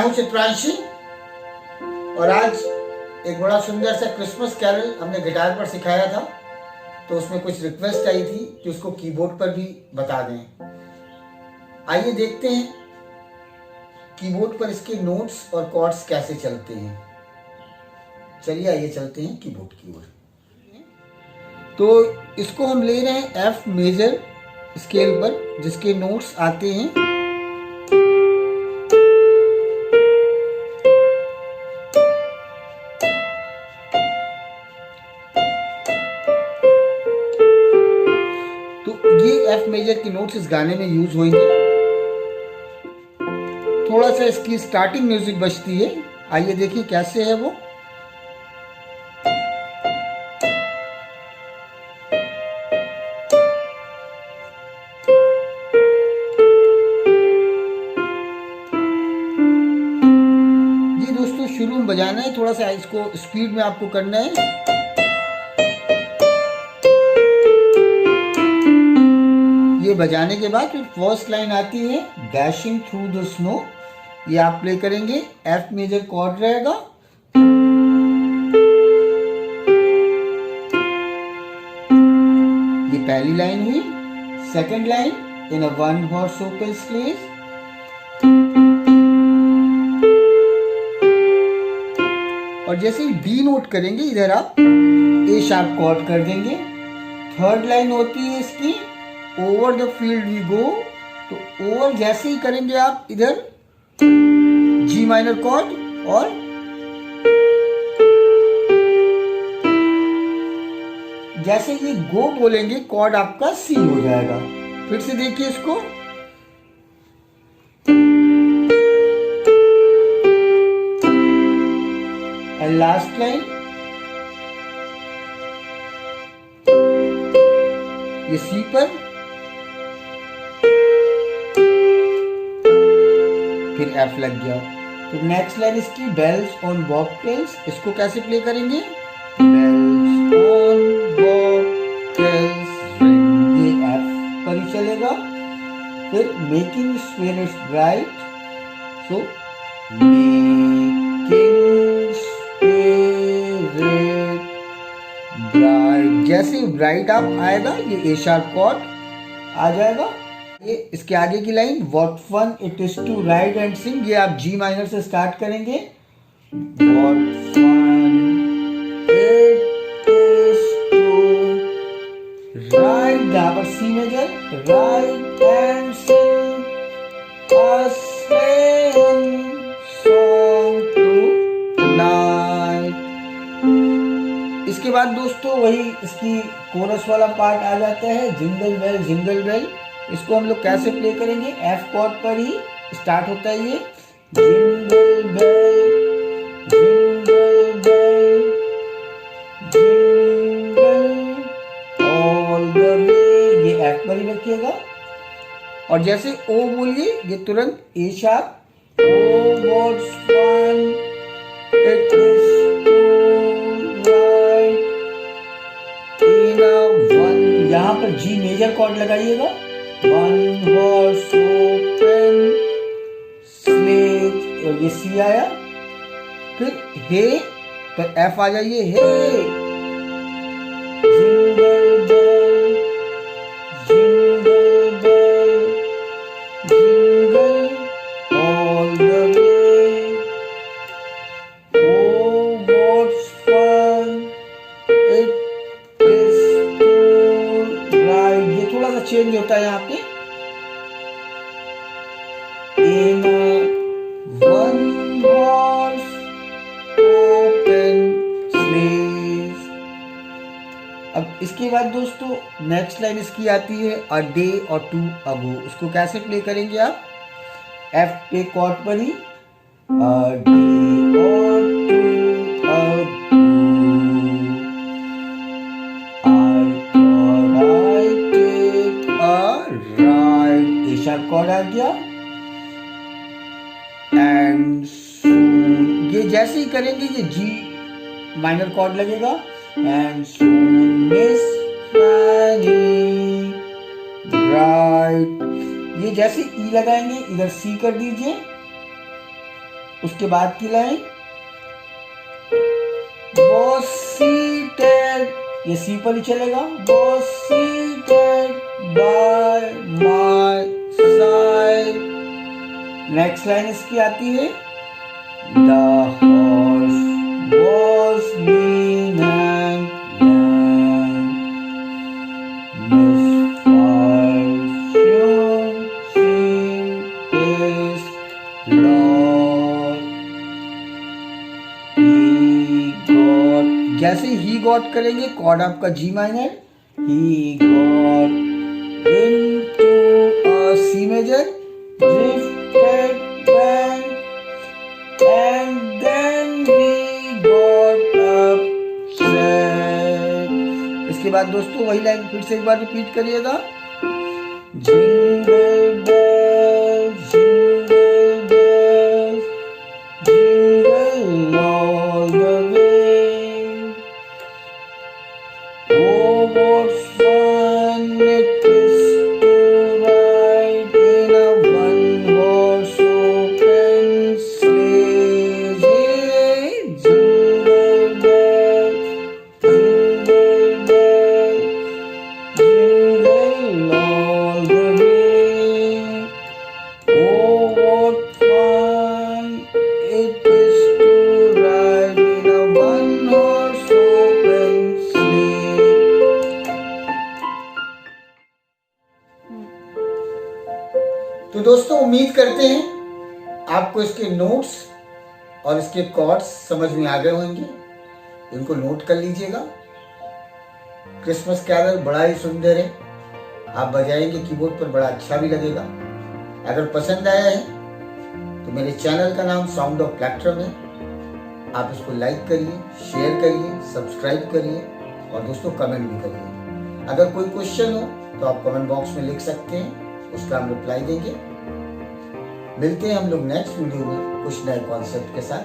हूं चित्रांशी और आज एक बड़ा सुंदर सा क्रिसमस कैरल हमने गिटार पर सिखाया था। तो उसमें कुछ रिक्वेस्ट आई थी कि उसको कीबोर्ड पर भी बता दें। आइए देखते हैं कीबोर्ड पर इसके नोट्स और कॉर्ड्स कैसे चलते हैं। चलिए आइए चलते हैं कीबोर्ड की ओर। तो इसको हम ले रहे हैं एफ मेजर स्केल पर, जिसके नोट्स आते हैं एफ मेजर की नोट्स इस गाने में यूज होंगे। थोड़ा सा इसकी स्टार्टिंग म्यूजिक बजती है, आइए देखिए कैसे है वो। जी दोस्तों, शुरू में बजाना है, थोड़ा सा इसको स्पीड में आपको करना है। ये बजाने के बाद फिर फर्स्ट लाइन आती है डैशिंग थ्रू द स्नो। ये आप प्ले करेंगे, एफ मेजर कॉर्ड रहेगा। ये पहली लाइन हुई। Second line in a one horse open sleigh. और जैसे ही डी नोट करेंगे इधर आप ए शार्प कॉर्ड कर देंगे। थर्ड लाइन होती है इसकी over the field we go. तो ओवर जैसे ही करेंगे आप इधर जी माइनर कॉर्ड, और जैसे ये गो बोलेंगे कॉर्ड आपका सी हो जाएगा। फिर से देखिए इसको। एंड लास्ट लाइन ये सी पर, फिर एफ लग गया। फिर नेक्स्ट लाइन इसकी बेल्स ऑन बॉबटेल्स। इसको कैसे प्ले करेंगे? बेल्स ऑन बॉबटेल्स रिंग, ये एफ पर ही चलेगा। फिर making spirits bright, so making spirit bright. जैसे ब्राइट आप आएगा ये ए शार्प कॉर्ड आ जाएगा। ये इसके आगे की line what fun it is to ride and sing, ये आप जी माइनर से स्टार्ट करेंगे। What fun it is to ride, यहाँ पर C major, ride and sing a sleighing song tonight. इसके बाद दोस्तों वही इसकी कोरस वाला पार्ट आ जाता है, जिंगल बेल जिंगल बेल। इसको हम लोग कैसे प्ले करेंगे? एफ कॉर्ड पर ही स्टार्ट होता है ये। Jingle bell jingle bell jingle all the way, ये एफ पर ही रखिएगा। और जैसे ओ बोलिए ये तुरंत A sharp. Oh what's fun it is to ride in a one, यहाँ पर जी मेजर कॉर्ड लगाइएगा। वन हॉर्स ओपन स्लेज, और ये सी आया। फिर हे पर एफ आ जाइए, hey jingle bell jingle bell jingle all the way, oh what's fun it is to ride. ये थोड़ा सा चेंज होता है यहाँ पे। In one horse open sleigh. अब इसके बाद दोस्तों नेक्स्ट लाइन इसकी आती है अ डे और टू अगो। उसको कैसे प्ले करेंगे आप? एफ पे कॉर्ड पर ही, a day or two ago, I take a ride, A sharp chord आ गया। एंड सून, ये जैसे ही करेंगे ये जी माइनर कॉर्ड लगेगा। And soon Miss Fanny Bright, ये जैसे ई लगाएंगे इधर सी कर दीजिए। उसके बाद की लाइन was seated, ये सी पर ही चलेगा। was seated by my side। Next line इसकी आती है the horse was lean and young, misfortune seemed his lot, he got, जैसे ही गॉट करेंगे कॉर्ड आपका जी minor, he got into a C major, drifted back and then we got upset। इसके बाद दोस्तों वही लाइन फिर से एक बार रिपीट करिएगा। Jingle bells, jingle bells, jingle all the way, oh what fun it is to ride in a one-horse open sleigh, jingle bells, jingle bells, jingle all the way, oh what fun it is to ride in a one-horse open sleigh। तो दोस्तों उम्मीद करते हैं आपको इसके notes और इसके chords समझ में आ गए होंगे। इनको नोट कर लीजिएगा। क्रिसमस कैरल बड़ा ही सुंदर है, आप बजाएंगे कीबोर्ड पर बड़ा अच्छा भी लगेगा। अगर पसंद आया है तो मेरे चैनल का नाम साउंड ऑफ प्लेक्ट्रम है, आप इसको लाइक करिए, शेयर करिए, सब्सक्राइब करिए और दोस्तों कमेंट भी करिए। अगर कोई क्वेश्चन हो तो आप कमेंट बॉक्स में लिख सकते हैं, उसका हम रिप्लाई देंगे। मिलते हैं हम लोग नेक्स्ट वीडियो में कुछ नए कॉन्सेप्ट के साथ।